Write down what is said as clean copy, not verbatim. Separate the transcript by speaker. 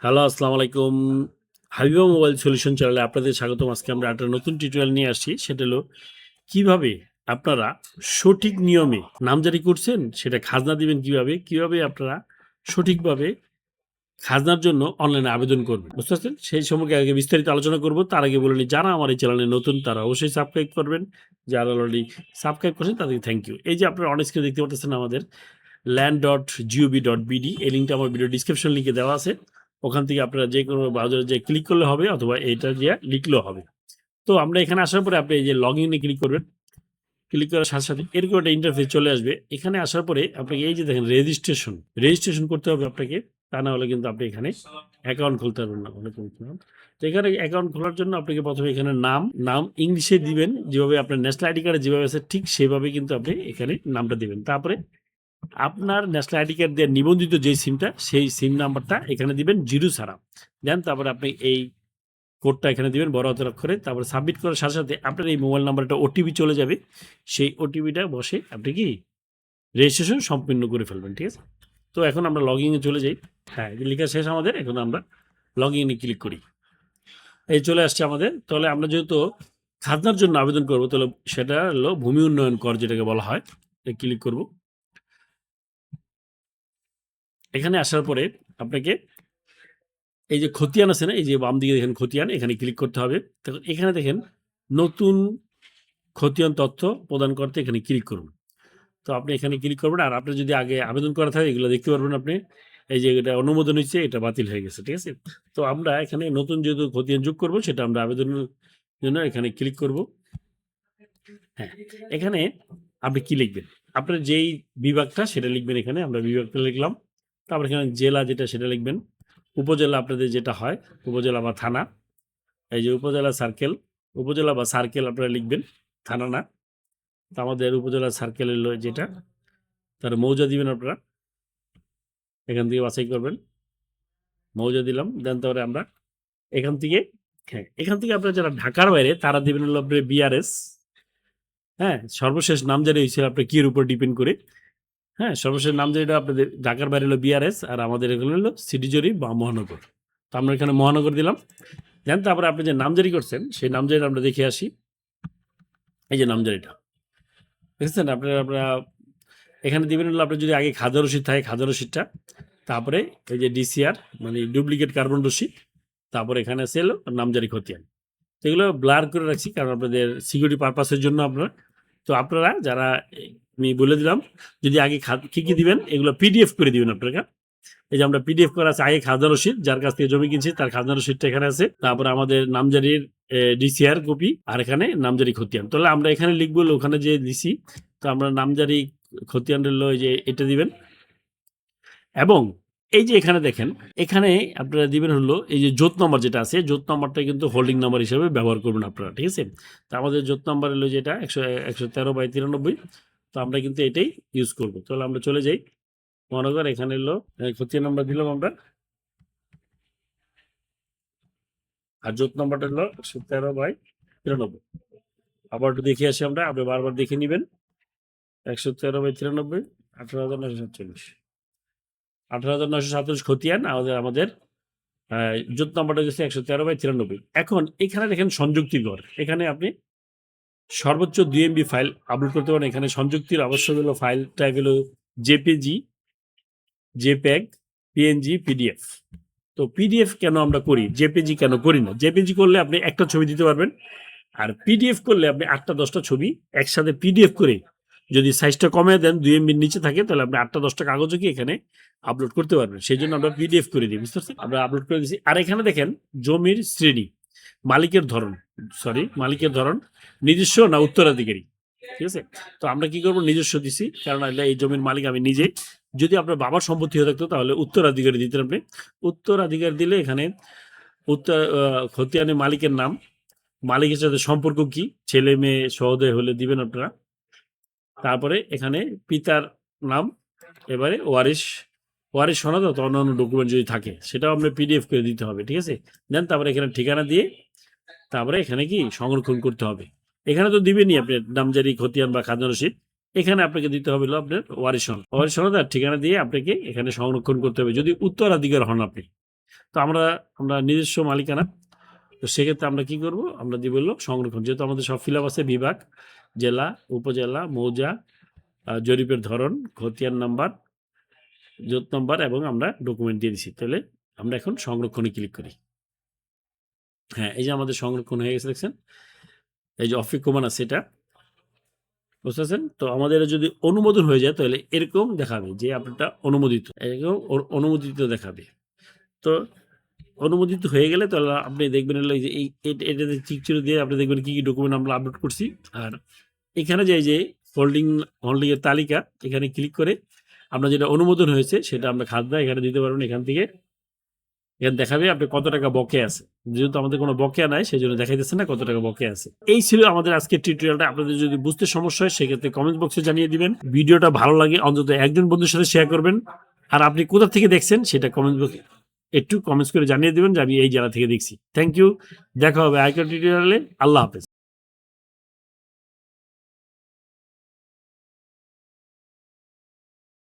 Speaker 1: Hello, আসসালামু আলাইকুম। Habiba mobile solution চ্যানেলে আপনাদের স্বাগতম। আজকে আমরা একটা নতুন টিউটোরিয়াল নিয়ে আসছি। সেটা হলো কিভাবে আপনারা সঠিক নিয়মে নামজারি করছেন, সেটা খাজনা দিবেন কিভাবে, কিভাবে আপনারা সঠিকভাবে খাজনার জন্য অনলাইনে আবেদন করবেন। বুঝতে পারছেন? সেই সম্পর্কে আগে বিস্তারিত আলোচনা করব। তার আগে বলে নিই, যারা আমার এই চ্যানেলে নতুন তারা অবশ্যই সাবস্ক্রাইব করবেন। যারা অলরেডি সাবস্ক্রাইব করেছেন তাদেরকে থ্যাংক ইউ। এই যে আপনারা অন স্ক্রিনে দেখতে পাচ্ছেন আমাদের land.gov.bd, এই লিঙ্কটা আমার ভিডিও ডিসক্রিপশন লিঙ্কে দেওয়া আছে। ওখান থেকে আপনারা যে কোনো ব্রাউজারে যেয়ে ক্লিক করলে হবে, অথবা এইটা দিয়ে লিখলেও হবে। তো আমরা এখানে আসার পরে আপনি এই যে লগ ইনে ক্লিক করবেন। ক্লিক করার সাথে সাথে এরকম একটা ইন্টারফেস চলে আসবে। এখানে আসার পরে আপনাকে এই যে দেখেন রেজিস্ট্রেশন করতে হবে আপনাকে। তা না হলে কিন্তু আপনি এখানে অ্যাকাউন্ট খুলতে পারবেন না। ওয়ালাইকুম আসসালাম। তো এখানে অ্যাকাউন্ট খোলার জন্য আপনাকে প্রথমে এখানে নাম ইংলিশে দিবেন, যেভাবে আপনার ন্যাশনাল আইডি কার্ডে যেভাবে আছে ঠিক সেভাবে কিন্তু আপনি এখানে নামটা দিবেন। তারপরে আপনার ন্যাশনাল আইডি কার্ড দিয়ে নিবন্ধিত যে সিমটা, সেই সিম নাম্বারটা এখানে দিবেন জিরো ছাড়া। দেন তারপরে আপনি এই কোডটা এখানে দিবেন বড় হাতের অক্ষরে। তারপরে সাবমিট করার সাথে সাথে আপনার এই মোবাইল নাম্বারটা ওটিপি চলে যাবে। সেই ওটিপিটা বসে আপনি কি রেজিস্ট্রেশন সম্পূর্ণ করে ফেলবেন। ঠিক আছে? তো এখন আমরা লগ ইনে চলে যাই। হ্যাঁ, লেখা শেষ আমাদের। এখন আমরা লগ ইনে ক্লিক করি। এই চলে আসছে আমাদের। তাহলে আমরা যেহেতু খাজনার জন্য আবেদন করবো, তাহলে সেটা হলো ভূমি উন্নয়ন কর, যেটাকে বলা হয়। ক্লিক করব। এখানে আসার পরে আপনাকে এই যে খতিয়ান আছে না, এই যে বাম দিকে দেখেন খতিয়ান, এখানে ক্লিক করতে হবে। তখন এখানে দেখেন নতুন খতিয়ান তথ্য প্রদান করতে এখানে ক্লিক করুন। তো আপনি এখানে ক্লিক করবেন। আর আপনার যদি আগে আবেদন করা থাকে এগুলো দেখতে পারবেন আপনি। এই যে এটা অনুমোদন হয়েছে, এটা বাতিল হয়ে গেছে। ঠিক আছে? তো আমরা এখানে নতুন যেহেতু খতিয়ান যোগ করব, সেটা আমরা আবেদনের জন্য এখানে ক্লিক করব। হ্যাঁ, এখানে আপনি কি লিখবেন, আপনার যেই বিভাগটা সেটা লিখবেন। এখানে আমরা বিভাগটা লিখলাম। তারপর এখানে জেলা যেটা সেটা লিখবেন। উপজেলা আপনাদের যেটা হয়, উপজেলা বা থানা। এই যে উপজেলা সার্কেল, উপজেলা বা সার্কেল আপনারা লিখবেন, থানা না। তো আমাদের উপজেলা সার্কেল হলো যেটা, তার মৌজা দিবেন আপনারা। এখান থেকে বাছাই করবেন, মৌজা দিলাম। দেন তারপরে আমরা এখান থেকে, হ্যাঁ, এখান থেকে আপনারা যারা ঢাকার বাইরে তারা দিবেন হলো আপনার বিআরএস। হ্যাঁ, সর্বশেষ নামজারি হয়েছিল আপনার কির উপর ডিপেন্ড করে। হ্যাঁ, সর্বশেষ নামজারিটা আপনাদের ঢাকার বাইরে হলো বিআরএস, আর আমাদের এখানে হলো সিটি জরিপ বা মহানগর। তো আমরা এখানে মহানগর দিলাম। দেন তারপরে আপনি যে নামজারি করছেন সেই নামজারিটা আমরা দেখে আসি। এই যে নামজারিটা দেখছেন আপনারা এখানে দিবেন হলো, আপনার যদি আগে খাজা রসিদ থাকে খাজা রসিদটা। তারপরে এই যে ডিসিআর মানে ডুপ্লিকেট কার্বন রসিদ। তারপরে এখানে আছে হলো নামজারি খতিয়ান। তো এগুলো ব্লার করে রাখছি কারণ আপনাদের সিকিউরিটি পারপাসের জন্য আপনারা। তো আপনারা যারা, আমি বলে দিলাম, যদি আগে কি কি দিবেন এগুলো পিডিএফ করে দিবেন আপনারা। এই যে আমরা পিডিএফ করা আছে আগে খাজনা রসিদ, যার কাছ থেকে জমি কিনছি তার খাজনা রসিদটা এখানে আছে। তারপরে আমাদের নামজারির ডিসিআর কপি, আর এখানে নামজারি খতিয়ান। তাহলে আমরা এখানে লিখবো ওখানে যে দিছি। তো আমরা নামজারি খতিয়ান হলো এই যে এটা দিবেন। এবং এই যে এখানে দেখেন, এখানে আপনারা দিবেন হলো এই যে জোত নাম্বার যেটা আছে, জোত নাম্বারটা কিন্তু হোল্ডিং নাম্বার হিসেবে ব্যবহার করবেন আপনারা। ঠিক আছে? তো আমাদের জোত নাম্বার হলো যেটা 113/93। তো আমরা কিন্তু এটাই ইউজ করব। তাহলে আমরা চলে যাই মহানগর। এখানে হলো খতিয়ান নাম্বার দিলাম আমরা, আর জোত নাম্বারটা হলো 113/93। আবার একটু দেখে আসি আমরা, আপনি বারবার দেখে নিবেন। 113/93, 18,947, 18,947 খতিয়ান আমাদের জোত নাম্বারটা হচ্ছে 113/93। এখন এখানে দেখেন সংযুক্তি ঘর, এখানে আপনি সর্বোচ্চ 2 MB ফাইল আপলোড করতে পারেন। এখানে সংযুক্তির আবশ্যক হলো ফাইল টাইপ হলো জেপিজি, জেপ্যাগ, পিএনজি, পিডিএফ। তো পিডিএফ কেন আমরা করি, জেপিজি কেন করি না? জেপিজি করলে আপনি একটা ছবি দিতে পারবেন, আর পিডিএফ করলে আপনি 8টা-10টা ছবি একসাথে পিডিএফ করে যদি সাইজটা কমে দেন 2 MBর নিচে থাকে, তাহলে আপনি 8টা-10টা কাগজও কি এখানে আপলোড করতে পারবেন। সেই জন্য আমরা পিডিএফ করে দিই। বুঝতে পারছেন? আমরা আপলোড করে দিচ্ছি। আর এখানে দেখেন জমির শ্রেণী, মালিকের ধরন, মালিকের ধরন নিজস্ব না উত্তরাধিকারী। ঠিক আছে? তো আমরা কি করবো, নিজস্ব দিছি, কারণ এই জমির মালিক আমি নিজে। যদি আপনার বাবার সম্পত্তি হয়ে থাকতো তাহলে উত্তরাধিকারী দিতেন আপনি। উত্তরাধিকার দিলে এখানে খতিয়ানের মালিকের নাম, মালিকের সাথে সম্পর্ক কি, ছেলে মেয়ে সহোদয় হলে দিবেন আপনারা। তারপরে এখানে পিতার নাম, এবারে ওয়ারিশ সনদ অথবা অন্যান্য ডকুমেন্ট যদি থাকে সেটাও আপনার পিডিএফ করে দিতে হবে। ঠিক আছে? দেন তারপরে এখানে ঠিকানা দিয়ে তারপরে এখানে কি সংরক্ষণ করতে হবে। এখানে তো দিবেনই আপনার নামজারি খতিয়ান বা খাজনা রসিদ। এখানে আপনাকে দিতে হবে আপনার ওয়ারিশ সনদ আর ঠিকানা দিয়ে আপনাকে এখানে সংরক্ষণ করতে হবে যদি উত্তরাধিকার হন আপনি। তো আমরা আমরা নিজস্ব মালিকানা। তো সেক্ষেত্রে আমরা কি করব? আমরা দিব হলো সংরক্ষণ। যেহেতু আমাদের সব ফিল আপ আছে বিভাগ, জেলা, উপজেলা, মৌজা, জরিপের ধরন, খতিয়ান নাম্বার, জোত নাম্বার এবং আমরা ডকুমেন্ট দিয়ে দিছি। তাহলে আমরা এখন সংরক্ষণে ক্লিক করি। হ্যাঁ, এই যে আমাদের সংরক্ষণ হয়ে গেছে দেখছেন? এই যে অফিকমান আছে এটা। বুঝতে পারছেন? তো আমাদের যদি অনুমোদন হয়ে যায় তাহলে এরকম দেখাবে যে আপনারটা অনুমোদিত। এরকম অনুমোদিত দেখাবে। তো অনুমোদিত হয়ে গেলে তাহলে আপনি দেখবেন হলো এই যে এটাতে টিকচিহ্ন দিয়ে আপনি দেখবেন কি ডকুমেন্ট আমরা আপলোড করছি। আর এখানে যে এই যে হোল্ডিং এর তালিকা এখানে ক্লিক করে আমরা যেটা অনুমোদন হয়েছে সেটা আমরা খাজনা এখানে দিতে পারবেন। এখান দেখাবে আপনি কত টাকা বকেয়া আছে। যেহেতু আমাদের কোনো বকেয়া নাই সেজন্য দেখাইতেছে না কত টাকা বকেয়া আছে। এই ছিল আমাদের আজকের টিউটোরিয়ালটা। আপনাদের যদি বুঝতে সমস্যা হয় সেক্ষেত্রে কমেন্ট বক্সে জানিয়ে দিবেন। ভিডিওটা ভালো লাগে অন্তত একজন বন্ধুর সাথে শেয়ার করবেন। আর আপনি কোথা থেকে দেখছেন সেটা কমেন্ট বক্সে একটু কমেন্টস করে জানিয়ে দিবেন যে আমি এই জেলা থেকে দেখছি। Thank you. দেখা হবে আরেকটা টিউটোরিয়ালে। আল্লাহ হাফেজ।